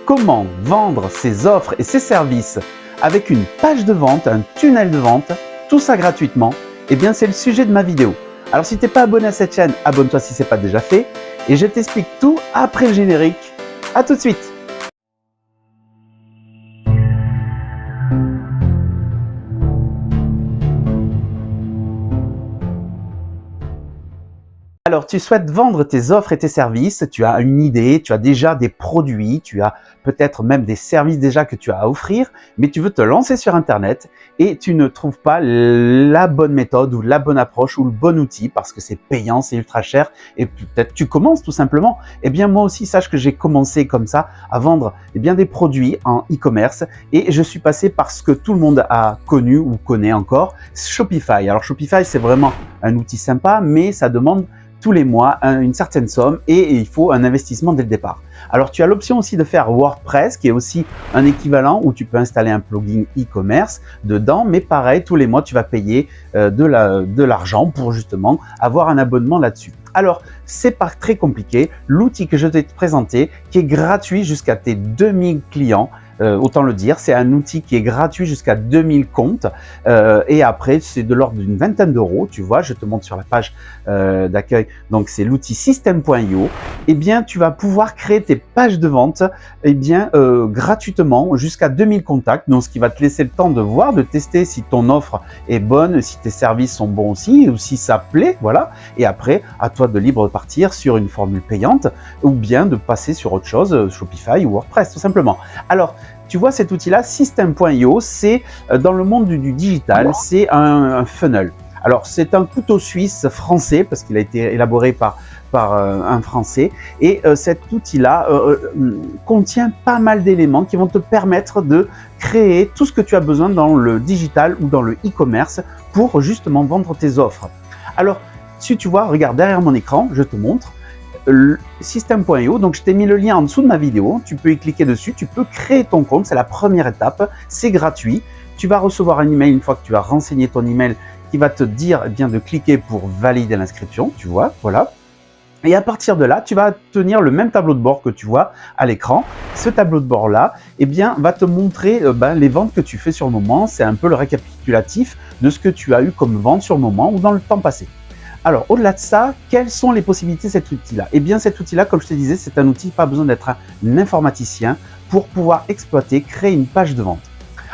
Comment vendre ses offres et ses services avec une page de vente, un tunnel de vente, tout ça gratuitement? Eh bien, c'est le sujet de ma vidéo. Alors, si tu n'es pas abonné à cette chaîne, abonne-toi si ce n'est pas déjà fait. Et je t'explique tout après le générique. À tout de suite! Alors, tu souhaites vendre tes offres et tes services, tu as une idée, tu as déjà des produits, tu as peut-être même des services déjà que tu as à offrir, mais tu veux te lancer sur Internet et tu ne trouves pas la bonne méthode ou la bonne approche ou le bon outil parce que c'est payant, c'est ultra cher et peut-être tu commences tout simplement. Eh bien, moi aussi, sache que j'ai commencé comme ça à vendre des produits en e-commerce et je suis passé par ce que tout le monde a connu ou connaît encore, Shopify. Alors, Shopify, c'est vraiment un outil sympa, mais ça demande tous les mois une certaine somme et il faut un investissement dès le départ. Alors tu as l'option aussi de faire WordPress qui est aussi un équivalent où tu peux installer un plugin e-commerce dedans, mais pareil, tous les mois tu vas payer de l'argent pour justement avoir un abonnement là-dessus. Alors, c'est pas très compliqué. L'outil que je vais te présenter, qui est gratuit jusqu'à tes 2000 clients, autant le dire, c'est un outil qui est gratuit jusqu'à 2000 comptes et après, c'est de l'ordre d'une vingtaine d'euros. Tu vois, je te montre sur la page d'accueil. Donc, c'est l'outil System.io. Eh bien, tu vas pouvoir créer tes pages de vente gratuitement jusqu'à 2000 contacts. Donc, ce qui va te laisser le temps de voir, de tester si ton offre est bonne, si tes services sont bons aussi, ou si ça plaît, voilà. Et après, à toi de libre de partir sur une formule payante ou bien de passer sur autre chose, Shopify ou WordPress, tout simplement. Alors, tu vois cet outil-là, System.io, c'est dans le monde du digital, c'est un funnel. Alors, c'est un couteau suisse français parce qu'il a été élaboré par un Français et cet outil-là contient pas mal d'éléments qui vont te permettre de créer tout ce que tu as besoin dans le digital ou dans le e-commerce pour justement vendre tes offres. Alors, si tu vois, regarde derrière mon écran, je te montre System.io. Donc, je t'ai mis le lien en dessous de ma vidéo. Tu peux y cliquer dessus. Tu peux créer ton compte. C'est la première étape. C'est gratuit. Tu vas recevoir un email une fois que tu as renseigné ton email qui va te dire de cliquer pour valider l'inscription. Tu vois, voilà. Et à partir de là, tu vas tenir le même tableau de bord que tu vois à l'écran. Ce tableau de bord-là, va te montrer les ventes que tu fais sur le moment. C'est un peu le récapitulatif de ce que tu as eu comme vente sur le moment ou dans le temps passé. Alors, au-delà de ça, quelles sont les possibilités de cet outil-là? Eh bien, cet outil-là, comme je te disais, c'est un outil, pas besoin d'être un informaticien pour pouvoir exploiter, créer une page de vente.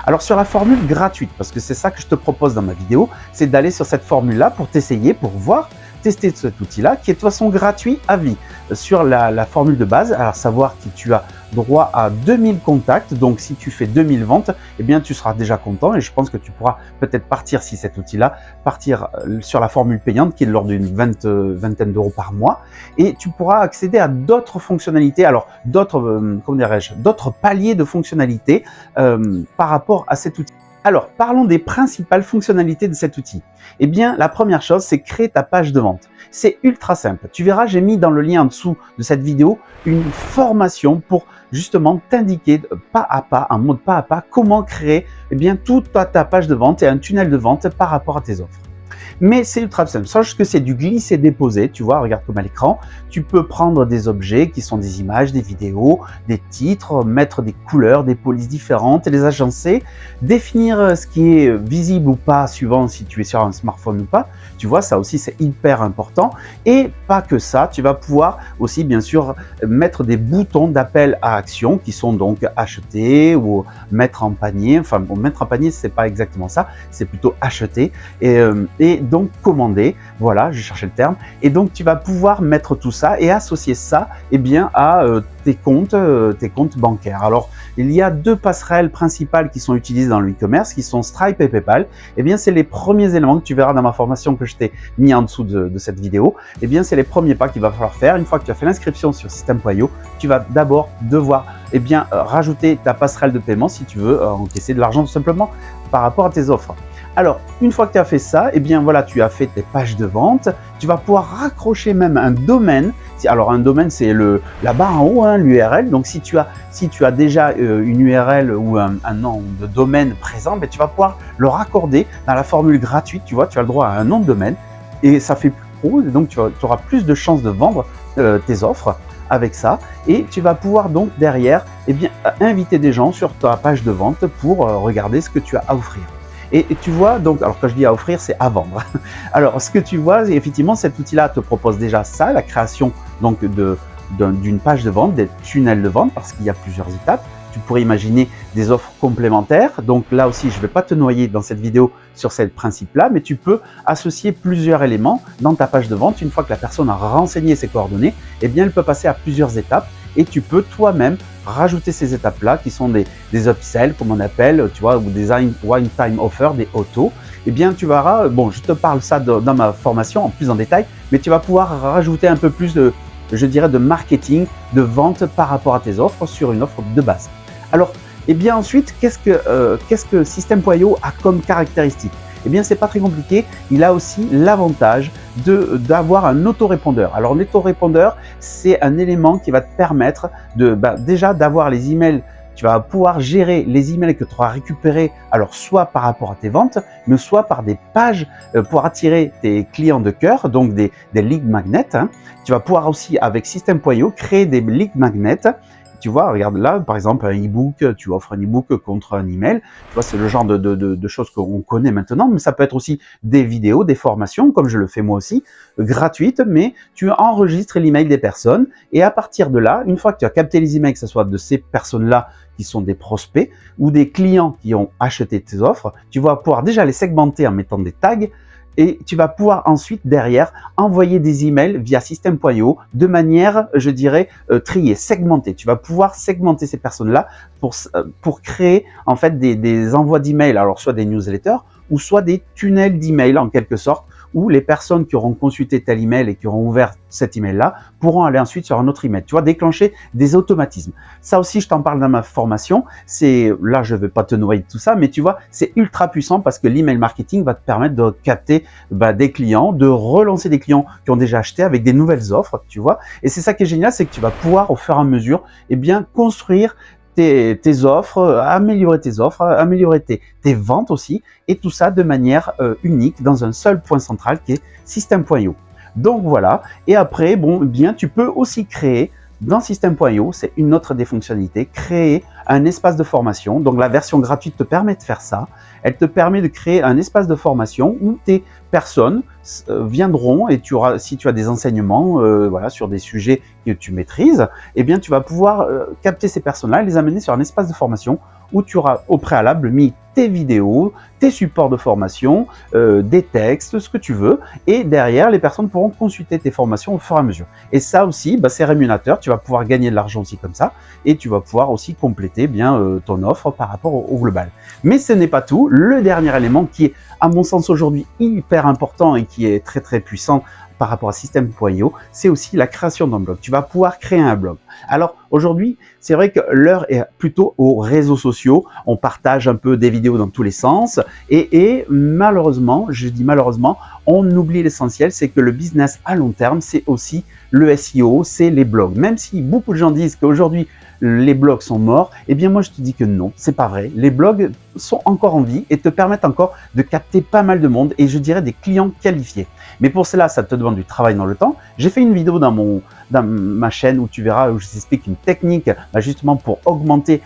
Alors, sur la formule gratuite, parce que c'est ça que je te propose dans ma vidéo, c'est d'aller sur cette formule-là pour t'essayer, pour voir, tester cet outil-là, qui est de toute façon gratuit à vie. Sur la formule de base, alors savoir que tu as droit à 2000 contacts, donc si tu fais 2000 ventes, eh bien tu seras déjà content et je pense que tu pourras peut-être partir, si cet outil-là, partir sur la formule payante qui est de l'ordre d'une vingtaine d'euros par mois et tu pourras accéder à d'autres fonctionnalités, alors d'autres paliers de fonctionnalités par rapport à cet outil. Alors, parlons des principales fonctionnalités de cet outil. Eh bien, la première chose, c'est créer ta page de vente. C'est ultra simple. Tu verras, j'ai mis dans le lien en dessous de cette vidéo une formation pour justement t'indiquer pas à pas, en mode pas à pas, comment créer toute ta page de vente et un tunnel de vente par rapport à tes offres. Mais c'est ultra simple. Sache que c'est du glisser-déposer. Tu vois, regarde comme à l'écran. Tu peux prendre des objets qui sont des images, des vidéos, des titres, mettre des couleurs, des polices différentes et les agencer, définir ce qui est visible ou pas, suivant si tu es sur un smartphone ou pas. Tu vois, ça aussi, c'est hyper important. Et pas que ça, tu vas pouvoir aussi, bien sûr, mettre des boutons d'appel à action qui sont donc acheter ou mettre en panier. Enfin, bon, mettre en panier, c'est pas exactement ça. C'est plutôt acheter. Et donc commander, voilà, je cherchais le terme, et donc tu vas pouvoir mettre tout ça et associer ça à tes comptes bancaires. Alors, il y a deux passerelles principales qui sont utilisées dans le e-commerce, qui sont Stripe et PayPal. C'est les premiers éléments que tu verras dans ma formation que je t'ai mis en dessous de cette vidéo. C'est les premiers pas qu'il va falloir faire. Une fois que tu as fait l'inscription sur System.io, tu vas d'abord devoir rajouter ta passerelle de paiement si tu veux encaisser de l'argent tout simplement par rapport à tes offres. Alors, une fois que tu as fait ça, voilà, tu as fait tes pages de vente. Tu vas pouvoir raccrocher même un domaine. Alors, un domaine, c'est la barre en haut, l'URL. Donc, si tu as déjà une URL ou un nom de domaine présent, tu vas pouvoir le raccorder dans la formule gratuite. Tu vois, tu as le droit à un nom de domaine et ça fait plus pro. Donc, tu auras plus de chances de vendre tes offres avec ça et tu vas pouvoir donc derrière inviter des gens sur ta page de vente pour regarder ce que tu as à offrir. Et tu vois, donc, alors quand je dis à offrir, c'est à vendre. Alors, ce que tu vois, effectivement, cet outil-là te propose déjà ça, la création donc d'une page de vente, des tunnels de vente, parce qu'il y a plusieurs étapes. Tu pourrais imaginer des offres complémentaires. Donc là aussi, je ne vais pas te noyer dans cette vidéo sur ce principe-là, mais tu peux associer plusieurs éléments dans ta page de vente. Une fois que la personne a renseigné ses coordonnées, eh bien, elle peut passer à plusieurs étapes et tu peux toi-même rajouter ces étapes-là qui sont des upsells, comme on appelle, tu vois, ou des one-time offers, des autos. Eh bien, tu verras, bon, je te parle ça dans ma formation en plus en détail, mais tu vas pouvoir rajouter un peu plus je dirais, de marketing, de vente par rapport à tes offres sur une offre de base. Alors, eh bien ensuite, qu'est-ce que System.io a comme caractéristique? Eh bien, c'est pas très compliqué. Il a aussi l'avantage d'avoir un autorépondeur. Alors, l'autorépondeur, c'est un élément qui va te permettre déjà d'avoir les emails. Tu vas pouvoir gérer les emails que tu auras récupérés, alors soit par rapport à tes ventes, mais soit par des pages pour attirer tes clients de cœur, donc des lead magnets. Hein. Tu vas pouvoir aussi, avec System.io, créer des lead magnets. Tu vois, regarde là, par exemple, un e-book, tu offres un e-book contre un email. Tu vois, c'est le genre de choses qu'on connaît maintenant, mais ça peut être aussi des vidéos, des formations, comme je le fais moi aussi, gratuites, mais tu enregistres l'email des personnes et à partir de là, une fois que tu as capté les emails, que ce soit de ces personnes-là qui sont des prospects ou des clients qui ont acheté tes offres, tu vas pouvoir déjà les segmenter en mettant des tags. Et tu vas pouvoir ensuite, derrière, envoyer des emails via System.io de manière, je dirais, triée, segmentée. Tu vas pouvoir segmenter ces personnes-là pour créer, en fait, des envois d'emails, alors soit des newsletters ou soit des tunnels d'emails, en quelque sorte, où les personnes qui auront consulté tel email et qui auront ouvert cet email-là pourront aller ensuite sur un autre email. Tu vois, déclencher des automatismes. Ça aussi, je t'en parle dans ma formation. Là, je ne vais pas te noyer de tout ça, mais tu vois, c'est ultra puissant parce que l'email marketing va te permettre de capter des clients, de relancer des clients qui ont déjà acheté avec des nouvelles offres, tu vois. Et c'est ça qui est génial, c'est que tu vas pouvoir, au fur et à mesure, construire tes offres, améliorer tes offres, améliorer tes ventes aussi, et tout ça de manière unique dans un seul point central qui est System.io. Donc voilà, et après, tu peux aussi créer dans System.io, c'est une autre des fonctionnalités, créer un espace de formation. Donc la version gratuite te permet de faire ça. Elle te permet de créer un espace de formation où tes personnes viendront et si tu as des enseignements sur des sujets que tu maîtrises, eh bien tu vas pouvoir capter ces personnes-là et les amener sur un espace de formation où tu auras au préalable mis tes vidéos, tes supports de formation, des textes, ce que tu veux, et derrière, les personnes pourront consulter tes formations au fur et à mesure. Et ça aussi, c'est rémunérateur, tu vas pouvoir gagner de l'argent aussi comme ça, et tu vas pouvoir aussi compléter ton offre par rapport au global. Mais ce n'est pas tout, le dernier élément qui est, à mon sens aujourd'hui, hyper important et qui est très très puissant par rapport à System.io, c'est aussi la création d'un blog. Tu vas pouvoir créer un blog. Alors aujourd'hui, c'est vrai que l'heure est plutôt aux réseaux sociaux. On partage un peu des vidéos dans tous les sens et malheureusement, je dis malheureusement, on oublie l'essentiel, c'est que le business à long terme, c'est aussi le SEO, c'est les blogs. Même si beaucoup de gens disent qu'aujourd'hui, les blogs sont morts, eh bien moi je te dis que non, c'est pas vrai. Les blogs sont encore en vie et te permettent encore de capter pas mal de monde et je dirais des clients qualifiés. Mais pour cela, ça te demande du travail dans le temps. J'ai fait une vidéo dans ma chaîne où tu verras, où je t'explique une technique justement pour augmenter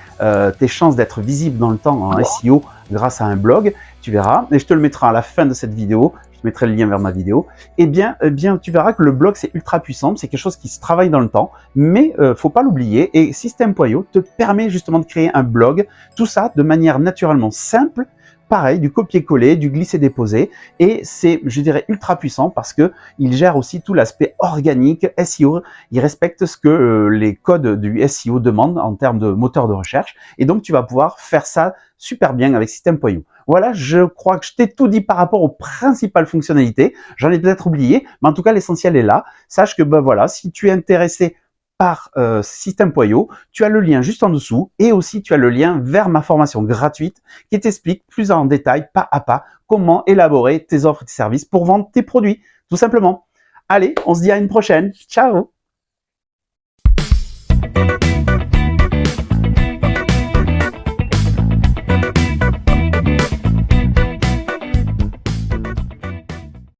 tes chances d'être visible dans le temps en SEO grâce à un blog. Tu verras, et je te le mettrai à la fin de cette vidéo. Je te mettrai le lien vers ma vidéo. Eh bien, tu verras que le blog, c'est ultra puissant. C'est quelque chose qui se travaille dans le temps, mais faut pas l'oublier. Et System.io te permet justement de créer un blog. Tout ça de manière naturellement simple. Pareil, du copier-coller, du glisser-déposer, et c'est, je dirais, ultra puissant parce que il gère aussi tout l'aspect organique SEO. Il respecte ce que les codes du SEO demandent en termes de moteur de recherche, et donc tu vas pouvoir faire ça super bien avec System.io. Voilà, je crois que je t'ai tout dit par rapport aux principales fonctionnalités. J'en ai peut-être oublié, mais en tout cas l'essentiel est là. Sache que voilà, si tu es intéressé par System.io, tu as le lien juste en dessous et aussi tu as le lien vers ma formation gratuite qui t'explique plus en détail, pas à pas, comment élaborer tes offres et tes services pour vendre tes produits, tout simplement. Allez, on se dit à une prochaine. Ciao!